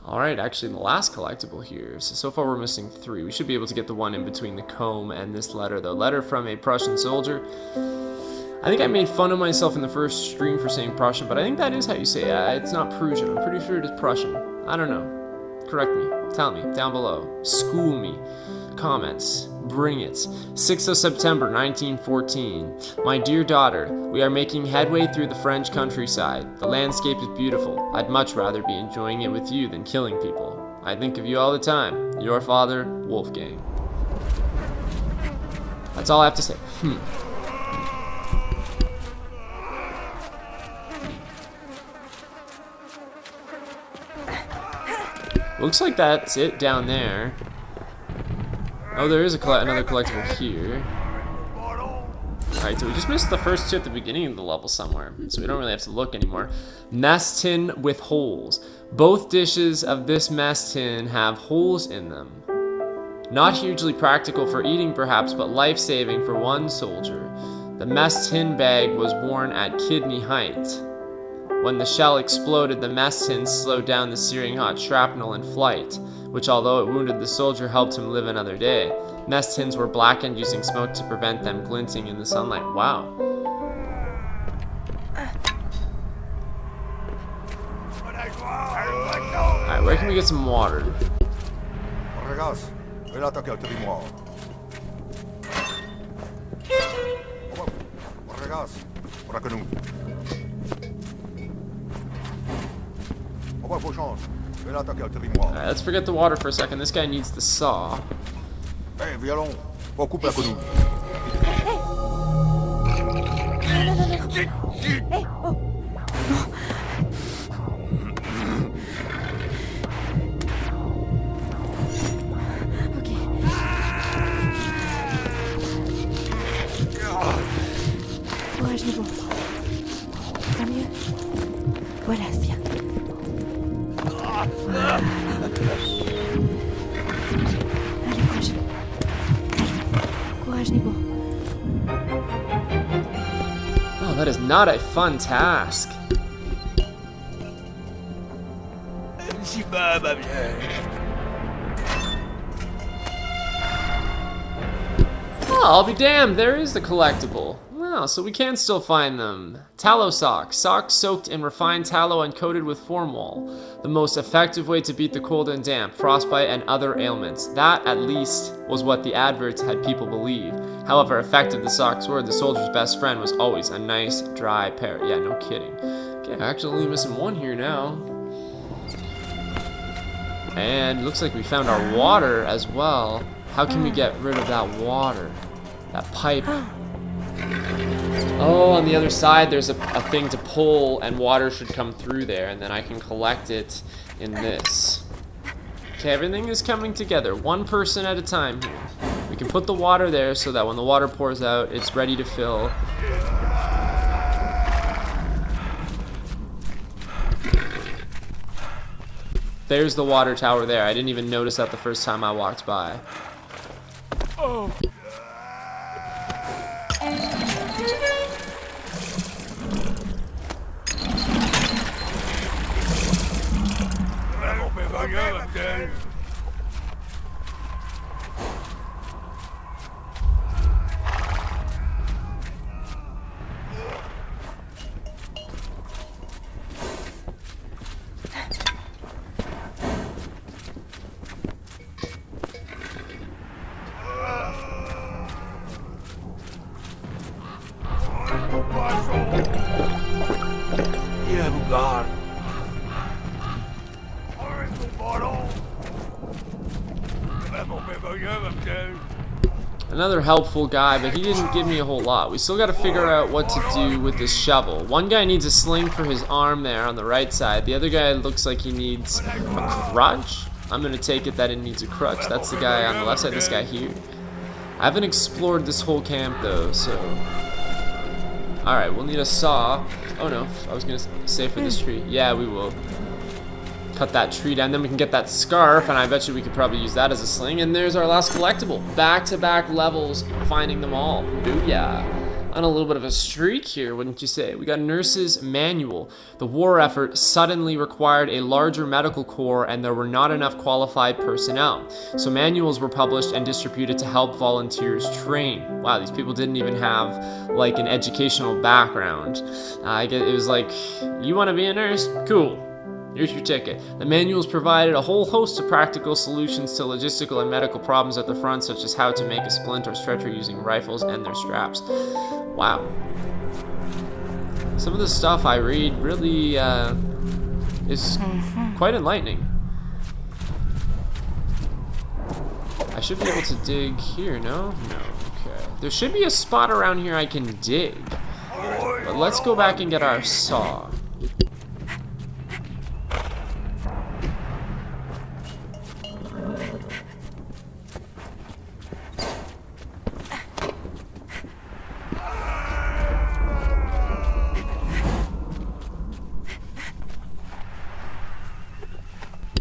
Alright, actually the last collectible here, so far we're missing 3. We should be able to get the one in between the comb and this letter though. Letter from a Prussian soldier. I think I made fun of myself in the first stream for saying Prussian, but I think that is how you say it. It's not Prussian. I'm pretty sure it is Prussian. I don't know. Correct me. Tell me. Down below. School me. Comments. Bring it. 6th of September, 1914. My dear daughter, we are making headway through the French countryside. The landscape is beautiful. I'd much rather be enjoying it with you than killing people. I think of you all the time. Your father, Wolfgang. That's all I have to say. Looks like that's it down there. Oh, there is another collectible here. Alright, so we just missed the first 2 at the beginning of the level somewhere, so we don't really have to look anymore. Mess tin with holes. Both dishes of this mess tin have holes in them. Not hugely practical for eating perhaps, but life-saving for one soldier. The mess tin bag was worn at kidney height. When the shell exploded, the mess tin slowed down the searing hot shrapnel in flight, which although it wounded the soldier, helped him live another day. Mess tins were blackened using smoke to prevent them glinting in the sunlight. Wow. Alright, where can we get some water? Alright, let's forget the water for a second. This guy needs the saw. not a fun task. Si bas ma vieille. Oh, I'll be damned, there is the collectible. Wow, so we can still find them. Tallow socks. Socks soaked in refined tallow and coated with formol. The most effective way to beat the cold and damp, frostbite, and other ailments. That, at least, was what the adverts had people believe. However effective the socks were, the soldier's best friend was always a nice, dry pair. Yeah, no kidding. Okay, actually only missing one here now. And looks like we found our water as well. How can we get rid of that water? That pipe. Oh, on the other side there's a thing to pull and water should come through there and then I can collect it in this. Okay, everything is coming together. One person at a time here. We can put the water there so that when the water pours out, it's ready to fill. There's the water tower there. I didn't even notice that the first time I walked by. Oh. Another helpful guy, but he didn't give me a whole lot. We still got to figure out what to do with this shovel. One guy needs a sling for his arm there on the right side. The other guy looks like he needs a crutch. I'm going to take it that it needs a crutch. That's the guy on the left side, this guy here. I haven't explored this whole camp though, so... Alright, we'll need a saw. Oh no, I was going to say for this tree. Yeah, we will. Cut that tree down, then we can get that scarf, and I bet you we could probably use that as a sling. And there's our last collectible. Back-to-back levels, finding them all. Booyah. On a little bit of a streak here, wouldn't you say? We got Nurse's Manual. The war effort suddenly required a larger medical corps, and there were not enough qualified personnel. So manuals were published and distributed to help volunteers train. Wow, these people didn't even have, like, an educational background. I guess it was like, you want to be a nurse? Cool. Here's your ticket. The manuals provided a whole host of practical solutions to logistical and medical problems at the front, such as how to make a splint or stretcher using rifles and their straps. Wow. Some of the stuff I read really is quite enlightening. I should be able to dig here, no? No, okay. There should be a spot around here I can dig. But let's go back and get our saw.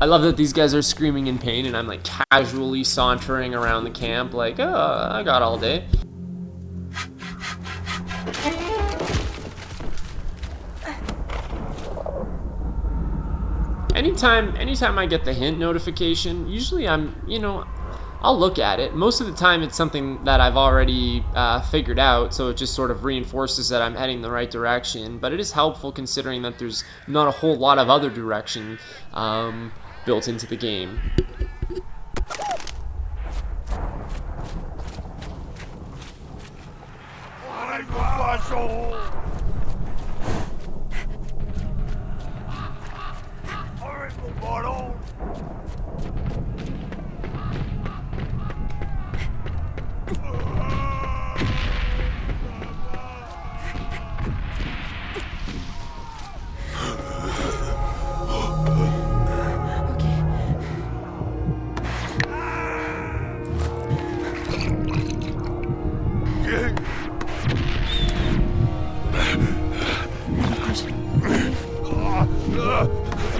I love that these guys are screaming in pain and I'm like casually sauntering around the camp like, oh, I got all day. Anytime I get the hint notification, usually I'll look at it. Most of the time it's something that I've already figured out, so it just sort of reinforces that I'm heading the right direction. But it is helpful considering that there's not a whole lot of other direction built into the game.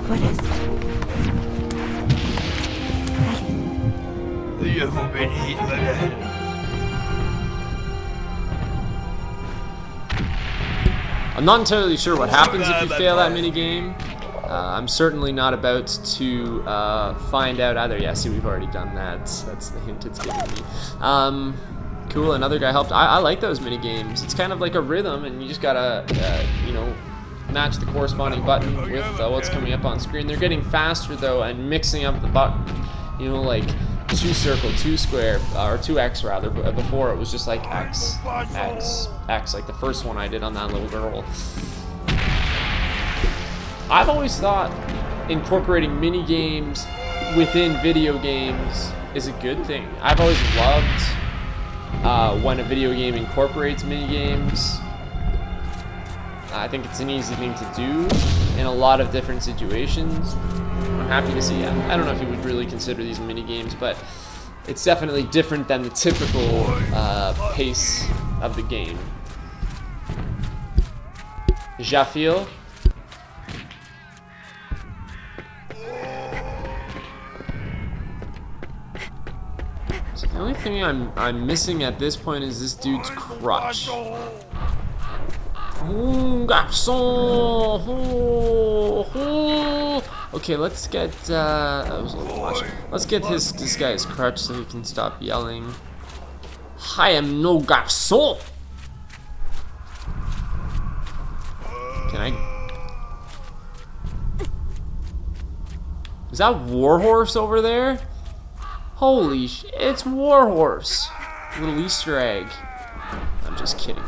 What is it? You've been eaten. I'm not entirely sure what happens if you fail that minigame. I'm certainly not about to find out either. Yeah, see, we've already done that. That's the hint it's giving me. Cool, another guy helped. I like those mini games. It's kind of like a rhythm, and you just gotta, you know, match the corresponding button with what's coming up on screen. They're getting faster though, and mixing up the button. You know, like 2 circle, 2 square, or 2x rather. But before it was just like X, X, X, like the first one I did on that little girl. I've always thought incorporating mini games within video games is a good thing. I've always loved when a video game incorporates mini games. I think it's an easy thing to do in a lot of different situations. I'm happy to see. I don't know if you would really consider these mini games, but it's definitely different than the typical pace of the game. Jafil. So the only thing I'm missing at this point is this dude's crutch. Garçon! Okay, let's get that was a little much. Let's get this guy's crutch so he can stop yelling. I am no garçon. Can I? Is that Warhorse over there? Holy sh! It's Warhorse. Little Easter egg. I'm just kidding.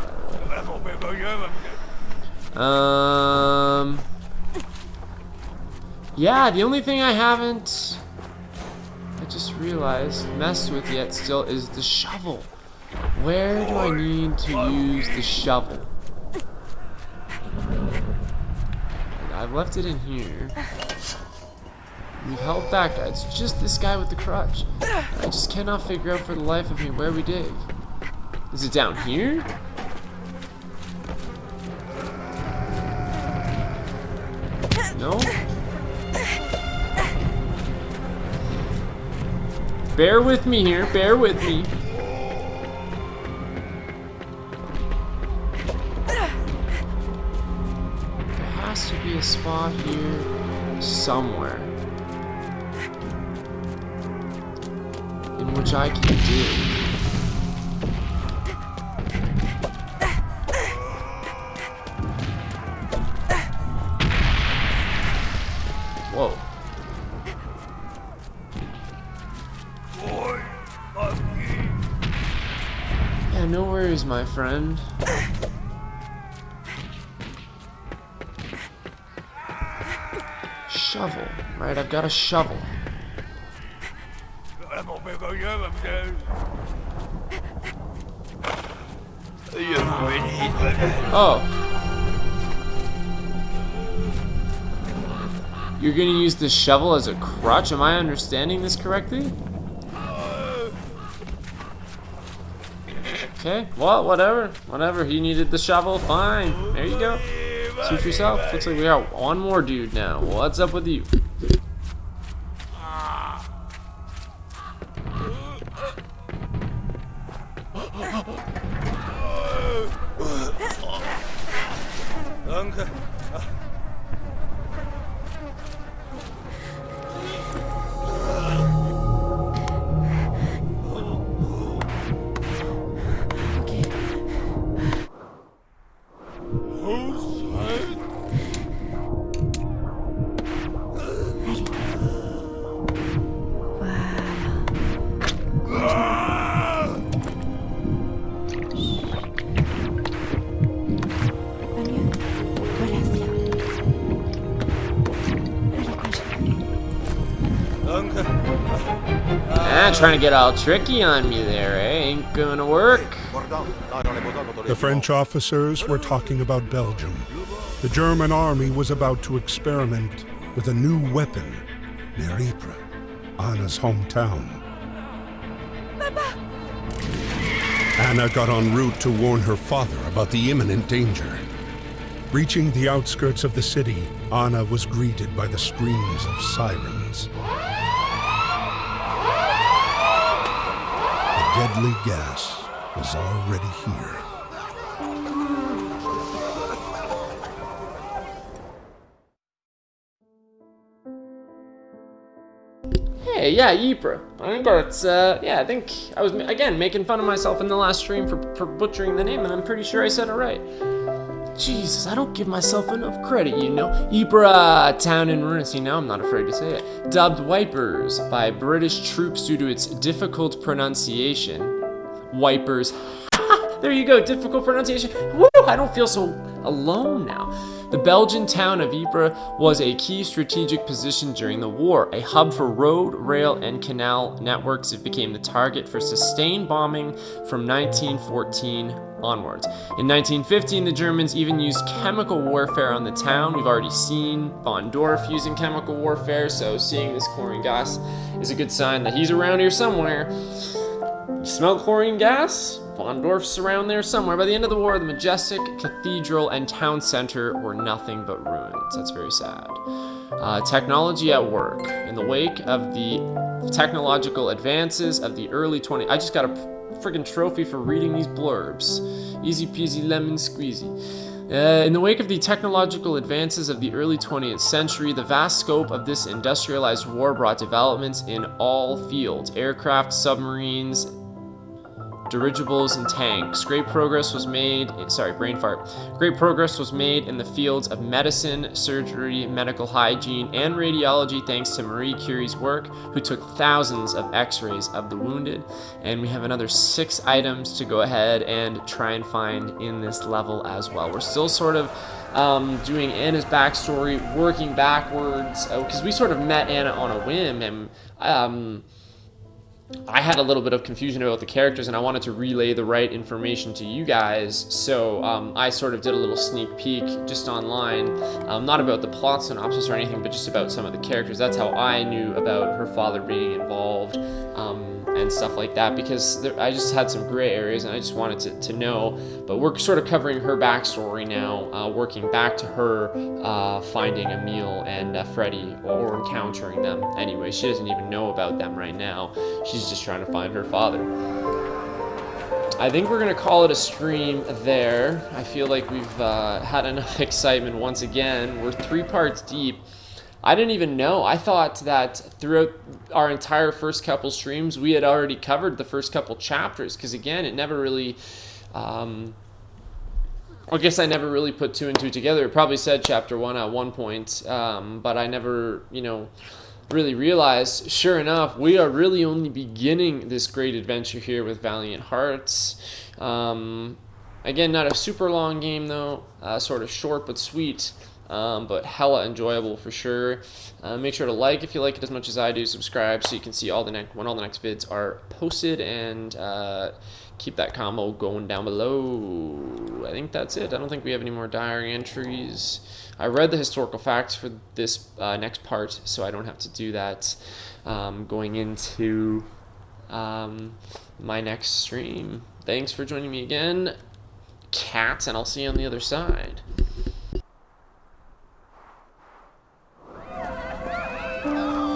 Yeah, the only thing I haven't, I just realized, messed with yet still is the shovel. Where do I need to use the shovel? I've left it in here. We've helped that guy. It's just this guy with the crutch. I just cannot figure out for the life of me where we dig. Is it down here? No? Bear with me here, bear with me. There has to be a spot here somewhere in which I can dig. Whoa. Yeah, no worries, my friend. Shovel. Right, I've got a shovel. Oh. You're gonna use the shovel as a crutch? Am I understanding this correctly? Okay, well, whatever. Whatever, he needed the shovel, fine. There you go. Suit yourself. Looks like we got one more dude now. What's up with you? Trying to get all tricky on me there, eh? Ain't gonna work. The French officers were talking about Belgium. The German army was about to experiment with a new weapon near Ypres, Anna's hometown. Papa. Anna got en route to warn her father about the imminent danger. Reaching the outskirts of the city, Anna was greeted by the screams of sirens. The deadly gas was already here. Hey, yeah, Ypres. I think that's, yeah, I think I was, again, making fun of myself in the last stream for butchering the name, and I'm pretty sure I said it right. Jesus, I don't give myself enough credit, you know. Ypres, town in ruins. See, now I'm not afraid to say it. Dubbed Wipers by British troops due to its difficult pronunciation. Wipers. There you go, difficult pronunciation. Woo, I don't feel so alone now. The Belgian town of Ypres was a key strategic position during the war, a hub for road, rail, and canal networks. It became the target for sustained bombing from 1914 onwards. In 1915, the Germans even used chemical warfare on the town. We've already seen von Dorf using chemical warfare, so seeing this chlorine gas is a good sign that he's around here somewhere. You smell chlorine gas? Von Dorf's around there somewhere. By the end of the war, the majestic cathedral and town center were nothing but ruins. That's very sad. Technology at work. In the wake of the technological advances of the early 20s, I just got a friggin' trophy for reading these blurbs. Easy peasy lemon squeezy. In the wake of the technological advances of the early 20th century, the vast scope of this industrialized war brought developments in all fields: aircraft, submarines, dirigibles, and tanks. Great progress was made in the fields of medicine, surgery, medical hygiene, and radiology thanks to Marie Curie's work, who took thousands of x-rays of the wounded. And we have another 6 items to go ahead and try and find in this level as well. We're still sort of doing Anna's backstory, working backwards, because we sort of met Anna on a whim, and I had a little bit of confusion about the characters, and I wanted to relay the right information to you guys, so I sort of did a little sneak peek just online, not about the plot synopsis or anything, but just about some of the characters. That's how I knew about her father being involved, and stuff like that, because I just had some gray areas, and I just wanted to know. But we're sort of covering her backstory now, working back to her finding Emile and Freddy, or encountering them. Anyway, she doesn't even know about them right now. She's just trying to find her father. I think we're going to call it a stream there. I feel like we've had enough excitement once again. We're 3 parts deep. I didn't even know. I thought that throughout our entire first couple streams, we had already covered the first couple chapters, because again, it never really... I guess I never really put 2 and 2 together. It probably said chapter 1 at one point, but I never, really realized, sure enough, we are really only beginning this great adventure here with Valiant Hearts. Again, not a super long game though, sort of short but sweet, but hella enjoyable for sure. Make sure to like if you like it as much as I do, subscribe so you can see when all the next vids are posted, and keep that combo going down below. I think that's it. I don't think we have any more diary entries. I read the historical facts for this next part, so I don't have to do that going into my next stream. Thanks for joining me again, cats, and I'll see you on the other side. No!